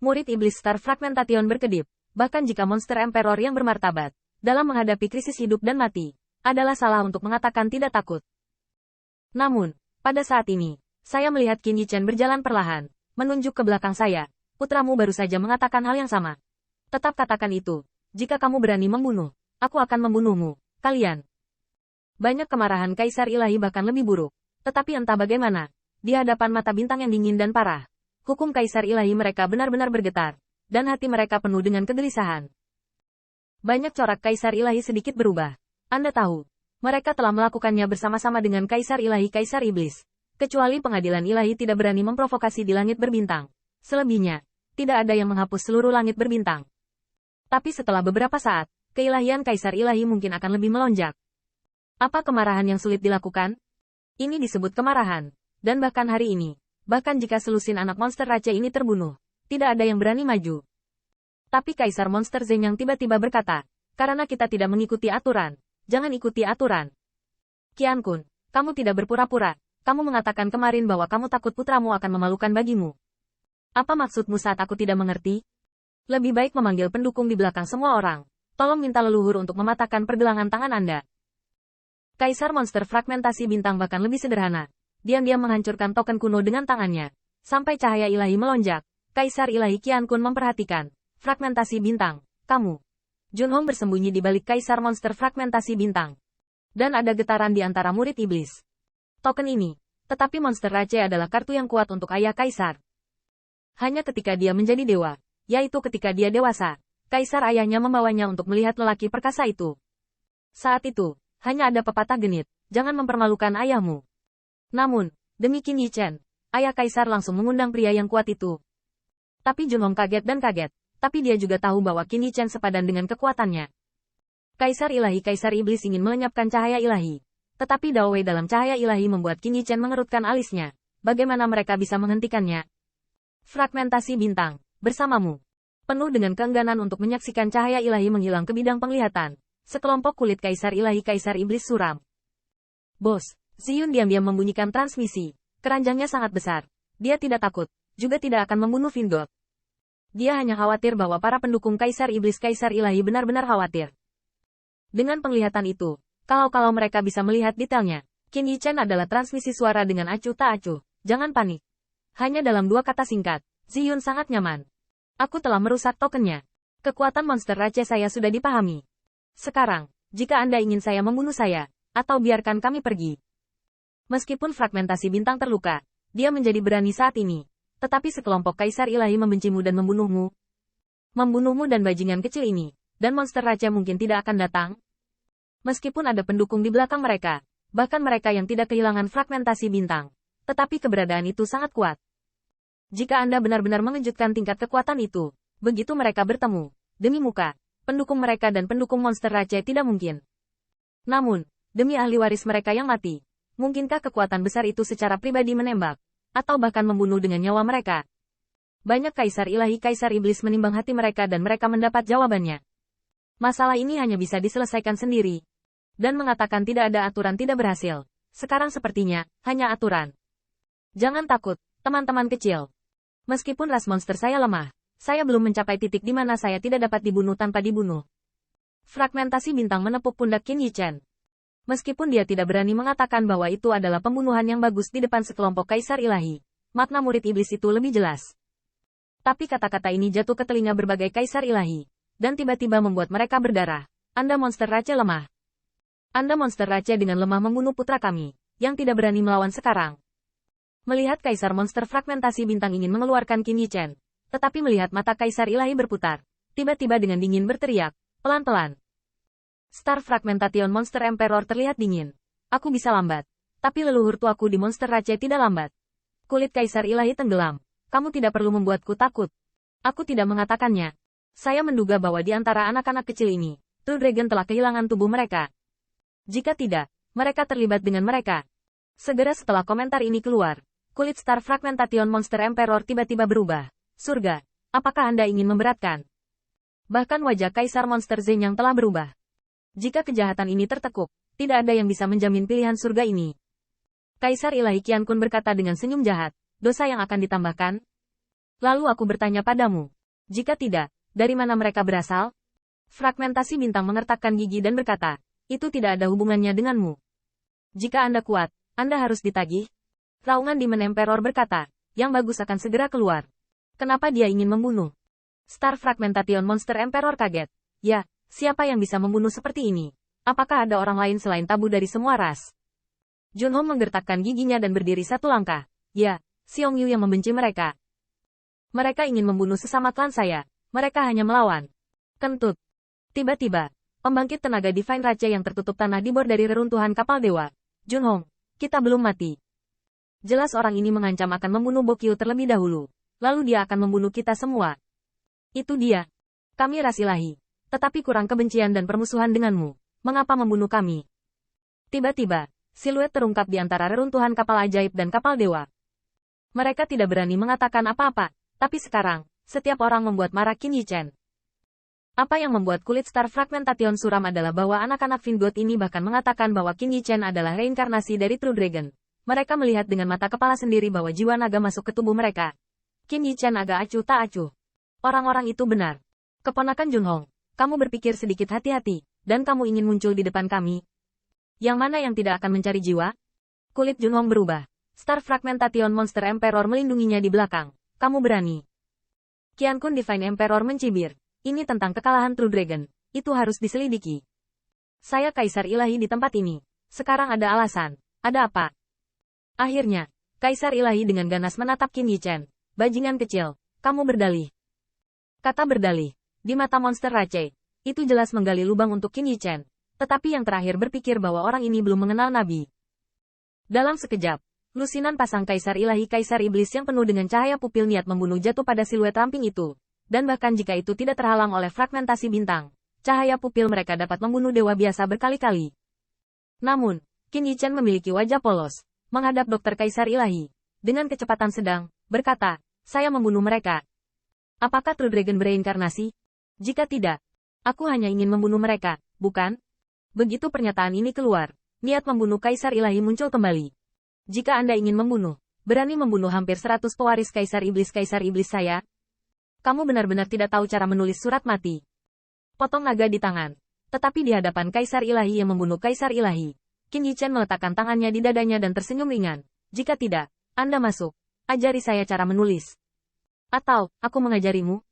Murid iblis Star Fragmentation berkedip, bahkan jika monster Emperor yang bermartabat, dalam menghadapi krisis hidup dan mati, adalah salah untuk mengatakan tidak takut. Namun, pada saat ini, saya melihat Qin Yichen berjalan perlahan, menunjuk ke belakang saya. Putramu baru saja mengatakan hal yang sama. Tetap katakan itu. Jika kamu berani membunuh, aku akan membunuhmu. Kalian. Banyak kemarahan Kaisar Ilahi bahkan lebih buruk. Tetapi entah bagaimana, di hadapan mata bintang yang dingin dan parah, hukum Kaisar Ilahi mereka benar-benar bergetar, dan hati mereka penuh dengan kegelisahan. Banyak corak Kaisar Ilahi sedikit berubah. Anda tahu, mereka telah melakukannya bersama-sama dengan Kaisar Ilahi Kaisar Iblis. Kecuali pengadilan ilahi tidak berani memprovokasi di langit berbintang. Selebihnya, tidak ada yang menghapus seluruh langit berbintang. Tapi setelah beberapa saat, keilahian Kaisar Ilahi mungkin akan lebih melonjak. Apa kemarahan yang sulit dilakukan? Ini disebut kemarahan. Dan bahkan hari ini, bahkan jika selusin anak monster Rache ini terbunuh, tidak ada yang berani maju. Tapi Kaisar Monster Zeng yang tiba-tiba berkata, karena kita tidak mengikuti aturan, jangan ikuti aturan. Qian Kun, kamu tidak berpura-pura. Kamu mengatakan kemarin bahwa kamu takut putramu akan memalukan bagimu. Apa maksudmu saat aku tidak mengerti? Lebih baik memanggil pendukung di belakang semua orang. Tolong minta leluhur untuk mematahkan pergelangan tangan Anda. Kaisar monster fragmentasi bintang bahkan lebih sederhana. Diam-diam menghancurkan token kuno dengan tangannya. Sampai cahaya ilahi melonjak. Kaisar ilahi Qian Kun memperhatikan. Fragmentasi bintang. Kamu. Junhong bersembunyi di balik Kaisar monster fragmentasi bintang. Dan ada getaran di antara murid iblis. Token ini. Tetapi monster Rache adalah kartu yang kuat untuk ayah Kaisar. Hanya ketika dia menjadi dewa, yaitu ketika dia dewasa, Kaisar ayahnya membawanya untuk melihat lelaki perkasa itu. Saat itu, hanya ada pepatah genit, jangan mempermalukan ayahmu. Namun, demi Qin Yichen, ayah Kaisar langsung mengundang pria yang kuat itu. Tapi Junhong kaget dan kaget, tapi dia juga tahu bahwa Qin Yichen sepadan dengan kekuatannya. Kaisar ilahi Kaisar Iblis ingin melenyapkan cahaya ilahi. Tetapi Dao Wei dalam cahaya ilahi membuat Qin Yichen mengerutkan alisnya. Bagaimana mereka bisa menghentikannya? Fragmentasi bintang, bersamamu. Penuh dengan keengganan untuk menyaksikan cahaya ilahi menghilang ke bidang penglihatan. Sekelompok kulit Kaisar ilahi Kaisar Iblis suram. Bos, Ziyun diam-diam membunyikan transmisi. Keranjangnya sangat besar. Dia tidak takut, juga tidak akan membunuh Vingot. Dia hanya khawatir bahwa para pendukung Kaisar Iblis Kaisar ilahi benar-benar khawatir. Dengan penglihatan itu, kalau mereka bisa melihat detailnya, Qin Yichen adalah transmisi suara dengan acuh tak acuh. Jangan panik. Hanya dalam 2 kata singkat, Ziyun sangat nyaman. Aku telah merusak tokennya. Kekuatan monster Rache saya sudah dipahami. Sekarang, jika Anda ingin saya membunuh saya, atau biarkan kami pergi. Meskipun fragmentasi bintang terluka, dia menjadi berani saat ini. Tetapi sekelompok Kaisar Ilahi membencimu dan membunuhmu. Membunuhmu dan bajingan kecil ini, dan monster Rache mungkin tidak akan datang. Meskipun ada pendukung di belakang mereka, bahkan mereka yang tidak kehilangan fragmentasi bintang. Tetapi keberadaan itu sangat kuat. Jika Anda benar-benar mengejutkan tingkat kekuatan itu, begitu mereka bertemu, demi muka, pendukung mereka dan pendukung monster Rache tidak mungkin. Namun, demi ahli waris mereka yang mati, mungkinkah kekuatan besar itu secara pribadi menembak, atau bahkan membunuh dengan nyawa mereka? Banyak Kaisar Ilahi Kaisar Iblis menimbang hati mereka dan mereka mendapat jawabannya. Masalah ini hanya bisa diselesaikan sendiri. Dan mengatakan tidak ada aturan tidak berhasil. Sekarang sepertinya, hanya aturan. Jangan takut, teman-teman kecil. Meskipun ras monster saya lemah, saya belum mencapai titik di mana saya tidak dapat dibunuh tanpa dibunuh. Fragmentasi bintang menepuk pundak Qin Yichen. Meskipun dia tidak berani mengatakan bahwa itu adalah pembunuhan yang bagus di depan sekelompok Kaisar Ilahi, makna murid iblis itu lebih jelas. Tapi kata-kata ini jatuh ke telinga berbagai Kaisar Ilahi, dan tiba-tiba membuat mereka berdarah. Anda monster Rache lemah. Anda monster Rache dengan lemah membunuh putra kami, yang tidak berani melawan sekarang. Melihat Kaisar monster fragmentasi bintang ingin mengeluarkan Qin Yichen, tetapi melihat mata Kaisar Ilahi berputar, tiba-tiba dengan dingin berteriak, pelan-pelan. Star Fragmentation Monster Emperor terlihat dingin. Aku bisa lambat, tapi leluhur tuaku di monster Rache tidak lambat. Kulit Kaisar Ilahi tenggelam. Kamu tidak perlu membuatku takut. Aku tidak mengatakannya. Saya menduga bahwa di antara anak-anak kecil ini, True Dragon telah kehilangan tubuh mereka. Jika tidak, mereka terlibat dengan mereka. Segera setelah komentar ini keluar, kulit Star Fragmentation Monster Emperor tiba-tiba berubah. Surga, apakah Anda ingin memberatkan? Bahkan wajah Kaisar Monster Zeng yang telah berubah. Jika kejahatan ini tertekuk, tidak ada yang bisa menjamin pilihan surga ini. Kaisar Ilahi Qian Kun berkata dengan senyum jahat, dosa yang akan ditambahkan. Lalu aku bertanya padamu. Jika tidak, dari mana mereka berasal? Fragmentasi bintang mengertakkan gigi dan berkata, itu tidak ada hubungannya denganmu. Jika Anda kuat, Anda harus ditagih. Raungan Demon Emperor berkata, yang bagus akan segera keluar. Kenapa dia ingin membunuh? Star Fragmentation Monster Emperor kaget. Ya, siapa yang bisa membunuh seperti ini? Apakah ada orang lain selain tabu dari semua ras? Junho menggertakkan giginya dan berdiri satu langkah. Ya, Xiong Yu yang membenci mereka. Mereka ingin membunuh sesama klan saya. Mereka hanya melawan. Kentut. Tiba-tiba, pembangkit tenaga Divine Rache yang tertutup tanah dibor dari reruntuhan kapal dewa. Junho, kita belum mati. Jelas orang ini mengancam akan membunuh Bokyu terlebih dahulu. Lalu dia akan membunuh kita semua. Itu dia. Kami ras ilahi. Tetapi kurang kebencian dan permusuhan denganmu. Mengapa membunuh kami? Tiba-tiba, siluet terungkap di antara reruntuhan kapal ajaib dan kapal dewa. Mereka tidak berani mengatakan apa-apa. Tapi sekarang, setiap orang membuat marah Qin Yichen. Apa yang membuat kulit Star Fragmentation suram adalah bahwa anak-anak Vingot ini bahkan mengatakan bahwa Qin Yichen adalah reinkarnasi dari True Dragon. Mereka melihat dengan mata kepala sendiri bahwa jiwa naga masuk ke tubuh mereka. Qin Yichen agak acuh tak acuh. Orang-orang itu benar. Keponakan Junhong, kamu berpikir sedikit hati-hati, dan kamu ingin muncul di depan kami. Yang mana yang tidak akan mencari jiwa? Kulit Junhong berubah. Star Fragmentation Monster Emperor melindunginya di belakang. Kamu berani. Qiankun Divine Emperor mencibir. Ini tentang kekalahan True Dragon. Itu harus diselidiki. Saya Kaisar Ilahi di tempat ini. Sekarang ada alasan. Ada apa? Akhirnya, Kaisar Ilahi dengan ganas menatap Qin Yichen. Bajingan kecil, kamu berdalih. Kata berdalih, di mata monster Rache, itu jelas menggali lubang untuk Qin Yichen. Tetapi yang terakhir berpikir bahwa orang ini belum mengenal Nabi. Dalam sekejap, lusinan pasang Kaisar Ilahi Kaisar Iblis yang penuh dengan cahaya pupil niat membunuh jatuh pada siluet ramping itu. Dan bahkan jika itu tidak terhalang oleh fragmentasi bintang, cahaya pupil mereka dapat membunuh dewa biasa berkali-kali. Namun, Qin Yichen memiliki wajah polos. Menghadap Dokter Kaisar Ilahi. Dengan kecepatan sedang, berkata, saya membunuh mereka. Apakah True Dragon bereinkarnasi? Jika tidak, aku hanya ingin membunuh mereka, bukan? Begitu pernyataan ini keluar, niat membunuh Kaisar Ilahi muncul kembali. Jika Anda ingin membunuh, berani membunuh hampir 100 pewaris Kaisar Iblis saya? Kamu benar-benar tidak tahu cara menulis surat mati. Potong naga di tangan. Tetapi di hadapan Kaisar Ilahi yang membunuh Kaisar Ilahi, Qin Yichen meletakkan tangannya di dadanya dan tersenyum ringan. Jika tidak, Anda masuk. Ajari saya cara menulis. Atau, aku mengajarimu.